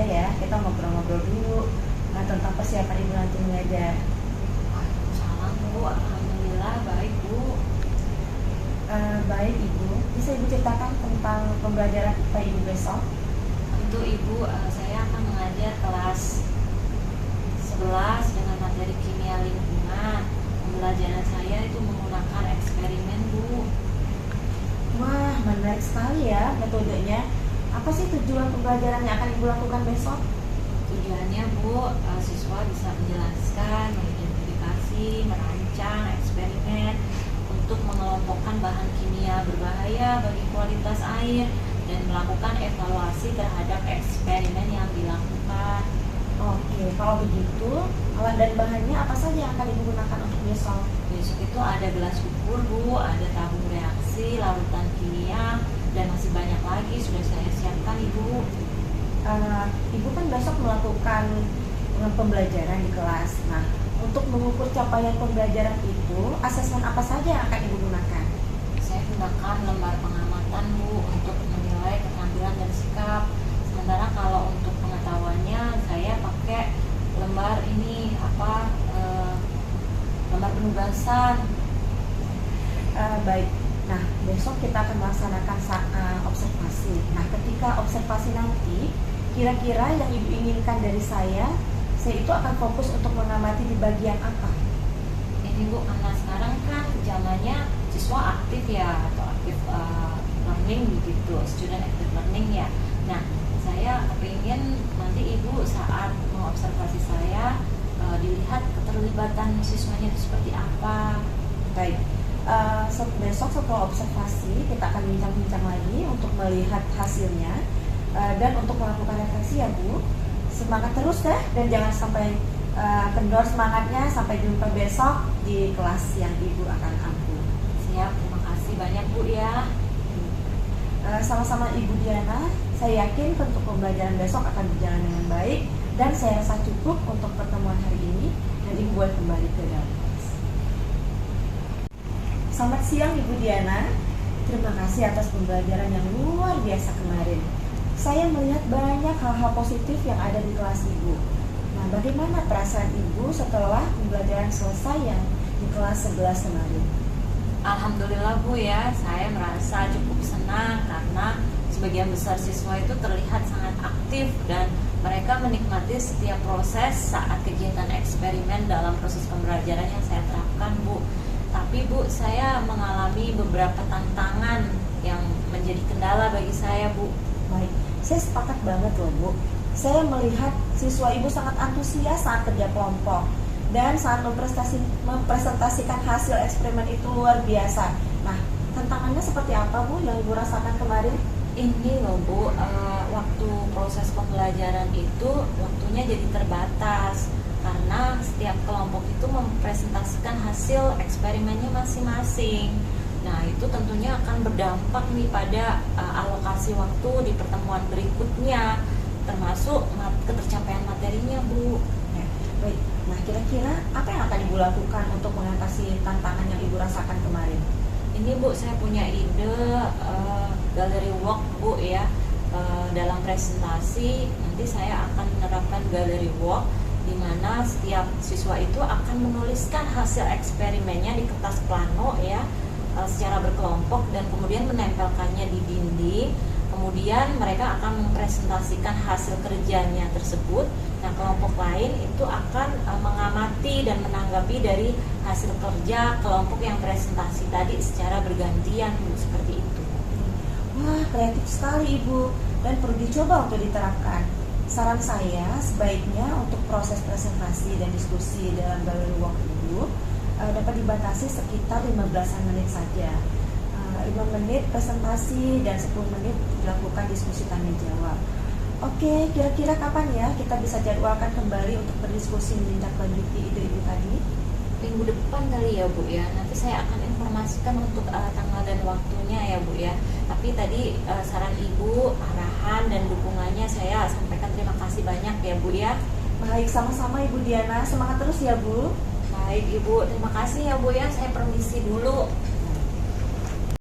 aja ya, kita ngobrol-ngobrol dulu tentang persiapan ibu nanti mengajar. Waalaikumsalam Bu, alhamdulillah baik Bu. Baik ibu, bisa ibu ceritakan tentang pembelajaran IPA ibu besok? Untuk Ibu, saya akan mengajar kelas 11 dengan materi kimia lingkungan. Pembelajaran saya itu menggunakan eksperimen Bu. Wah, menarik sekali ya metodenya. Apa sih tujuan pembelajaran yang akan ibu lakukan besok? Tujuannya Bu, siswa bisa menjelaskan, mengidentifikasi, merancang eksperimen untuk mengelompokkan bahan kimia berbahaya bagi kualitas air dan melakukan evaluasi terhadap eksperimen yang dilakukan. Oke, kalau begitu alat dan bahannya apa saja yang akan ibu gunakan untuk besok? Besok itu ada gelas ukur Bu, ada tabung reaksi, larutan kimia, dan masih banyak lagi sudah saya siapkan Ibu. Ibu kan besok melakukan pembelajaran di kelas. Nah, untuk mengukur capaian pembelajaran itu, asesmen apa saja yang akan ibu gunakan? Saya gunakan lembar pengamatan Bu untuk menilai keterampilan dan sikap. Sementara kalau untuk pengetahuannya saya pakai lembar lembar penugasan. Baik. Nah, besok kita akan melaksanakan observasi. Nah, ketika observasi nanti, kira-kira yang ibu inginkan dari saya itu akan fokus untuk mengamati di bagian apa? Ini Bu, karena sekarang kan zamannya siswa aktif ya, atau aktif learning begitu, student active learning ya. Nah, saya kepingin nanti Ibu saat mengobservasi saya dilihat keterlibatan siswanya itu seperti apa. Baik. Besok setelah observasi kita akan bincang-bincang lagi untuk melihat hasilnya dan untuk melakukan refleksi ya Bu. Semangat terus deh dan jangan sampai kendor semangatnya. Sampai jumpa besok di kelas yang ibu akan ampu. Siap, terima kasih banyak Bu ya. Sama-sama Ibu Diana. Saya yakin untuk pembelajaran besok akan berjalan dengan baik dan saya rasa cukup untuk pertemuan hari ini dan ibu boleh kembali ke dalam kelas. Selamat siang Ibu Diana. Terima kasih atas pembelajaran yang luar biasa kemarin. Saya melihat banyak hal-hal positif yang ada di kelas Ibu. Nah, bagaimana perasaan Ibu setelah pembelajaran selesai yang di kelas 11 kemarin? Alhamdulillah Bu ya, saya merasa cukup senang karena sebagian besar siswa itu terlihat sangat aktif dan mereka menikmati setiap proses saat kegiatan eksperimen dalam proses pembelajaran yang saya terapkan Bu. Tapi Bu, saya mengalami beberapa tantangan yang menjadi kendala bagi saya Bu. Baik, saya sepakat banget loh Bu. Saya melihat siswa Ibu sangat antusias saat kerja kelompok dan saat mempresentasikan hasil eksperimen itu luar biasa. Nah, tantangannya seperti apa Bu yang Ibu rasakan kemarin? Ini loh Bu, waktu proses pembelajaran itu waktunya jadi terbatas karena setiap kelompok itu mempresentasikan hasil eksperimennya masing-masing. Nah, itu tentunya akan berdampak nih pada alokasi waktu di pertemuan berikutnya, termasuk ketercapaian materinya Bu. Ya, baik. Nah, kira-kira apa yang akan Ibu lakukan untuk mengatasi tantangan yang Ibu rasakan kemarin? Ini Bu, saya punya ide gallery walk Bu ya. Dalam presentasi nanti saya akan menerapkan gallery walk di mana setiap siswa itu akan menuliskan hasil eksperimennya di kertas plano ya, secara berkelompok dan kemudian menempelkannya di dinding. Kemudian mereka akan mempresentasikan hasil kerjanya tersebut. Nah, kelompok lain itu akan mengamati dan menanggapi dari hasil kerja kelompok yang presentasi tadi secara bergantian Bu, seperti itu. Wah, kreatif sekali Ibu dan perlu dicoba untuk diterapkan. Saran saya sebaiknya untuk proses presentasi dan diskusi dalam gallery walk Ibu dapat dibatasi sekitar 15 menit saja. 5 menit presentasi dan 10 menit dilakukan diskusi tanya jawab. Oke, kira-kira kapan ya kita bisa jadwalkan kembali untuk berdiskusi menindaklanjuti ide Ibu tadi? Minggu depan kali ya Bu ya. Nanti saya akan informasikan untuk tanggal dan waktunya ya Bu ya. Tapi tadi saran Ibu, arahan dan dukungannya saya sampaikan terima kasih banyak ya Bu ya. Baik, sama-sama Ibu Diana. Semangat terus ya Bu. Baik Ibu, terima kasih ya Bu ya. Saya permisi dulu.